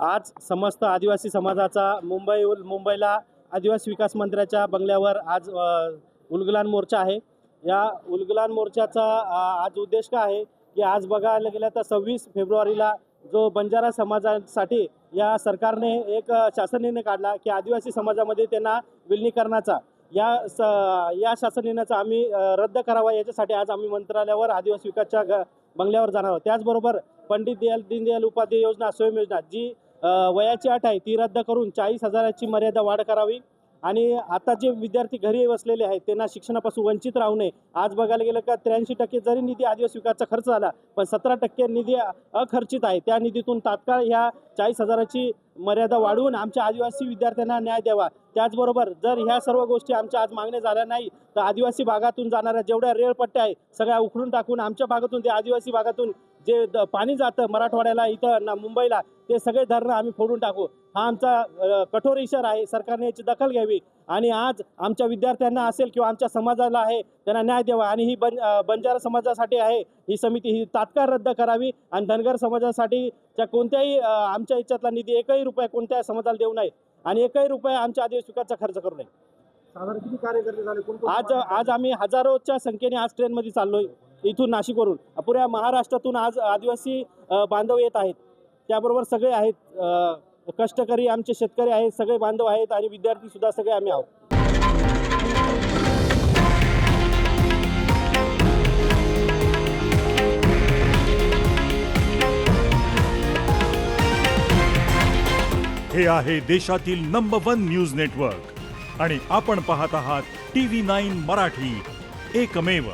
आज समस्त आदिवासी समाजाचा मुंबईला आदिवासी विकास मंत्र्याच्या बंगल्यावर आज उलगुलान मोर्चा आहे। या उलगुलान मोर्चाचा आज उद्देश काय आहे की आज बघायला गेलं तर 26 फेब्रुवारीला जो बंजारा समाजासाठी या सरकारने एक शासन निर्णय काढला की आदिवासी समाजामध्ये त्यांना विलीनीकरणाचा या शासन निर्णयाचा आम्ही रद्द करावा, याच्यासाठी आज आम्ही मंत्रालयावर आदिवासी विकासच्या बंगल्यावर जाणार आहोत। त्याचबरोबर पंडित दीनदयाल उपाध्याय योजना स्वयं योजना जी वयाची अट आहे ती रद्द करून 40,000ची मर्यादा वाढ करावी आणि आता जे विद्यार्थी घरी बसलेले आहेत त्यांना शिक्षणापासून वंचित राहू नये। आज बघायला गेलं का 83% जरी निधी आदिवासी विकासचा खर्च झाला पण 17% निधी अखर्चित आहे। त्या निधीतून तात्काळ ह्या 40,000ची मर्यादा वाढवून आमच्या आदिवासी विद्यार्थ्यांना न्याय द्यावा। त्याचबरोबर जर ह्या सर्व गोष्टी आमच्या आज मागण्या झाल्या नाही तर आदिवासी भागातून जाणाऱ्या जेवढ्या रेलपट्ट्या आहे सगळ्या उखडून टाकून आमच्या भागातून त्या आदिवासी भागातून जे पाणी जातं मराठवाड्याला इथं मुंबईला ते सगळे धरणं आम्ही फोडून टाकू। हा आमचा कठोर इशारा आहे। सरकारने याची दखल घ्यावी आणि आज आमच्या विद्यार्थ्यांना असेल किंवा आमच्या समाजाला आहे त्यांना न्याय द्यावा आणि ही बंजारा समाजासाठी आहे ही समिती ही तात्काळ रद्द करावी आणि धनगर समाजासाठी कोणत्याही आमच्या याच्यातला निधी एकही रुपया कोणत्या समाजाला देऊ नये आणि एकही रुपया आमच्या आदिवासी विकासचा खर्च करू नये। साधारण किती कार्यकर्ते झाले? आज आम्ही हजारोच्या संख्येने आज ट्रेनमध्ये चाललोय इथून नाशिकवरून। पुऱ्या महाराष्ट्रातून आज आदिवासी बांधव येत आहेत, त्याबरोबर सगळे आहेत कष्टकरी आमचे शेतकरी आहेत, सगळे बांधव आहेत आणि विद्यार्थी सुद्धा सगळे आम्ही आहोत। हे आहे देशातील नंबर 1 न्यूज नेटवर्क आणि आपण पाहत आहात TV9 मराठी, एकमेव।